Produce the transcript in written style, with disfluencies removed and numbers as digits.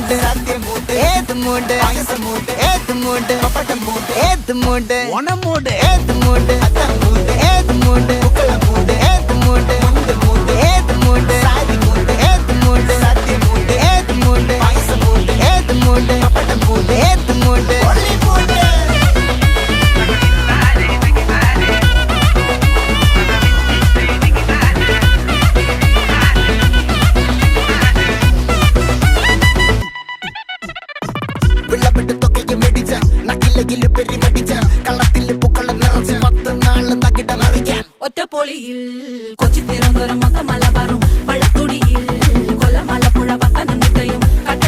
മൂട് ഏത് മൂട് ഏത് മൂട് ഏത് മൂട് ഓണം മൂട് ഏത് മൂട് ഏത് മൂട് ഏത് മൂട് ഏത് മൂട് സാരി മൂട് ഏത് മൂട് ഏത് മൂട് ഏത് മൂട് ഏത് മൂട് വിളവെടുത്തൊക്കെയും വെടിച്ച നക്കിലകില് പെരുമടിച്ച കള്ളത്തില് പൂക്കളം നിറച്ച് 10 നാള് തകിട മറിക്കാൻ ഒറ്റപ്പൊളിയിൽ കൊച്ചി തിരുവനന്തപുരം മൊത്തം മലബാറും വള്ളത്തുടിയിൽ കൊല്ലം ആലപ്പുഴ പത്തനംതിട്ടയും കട്ട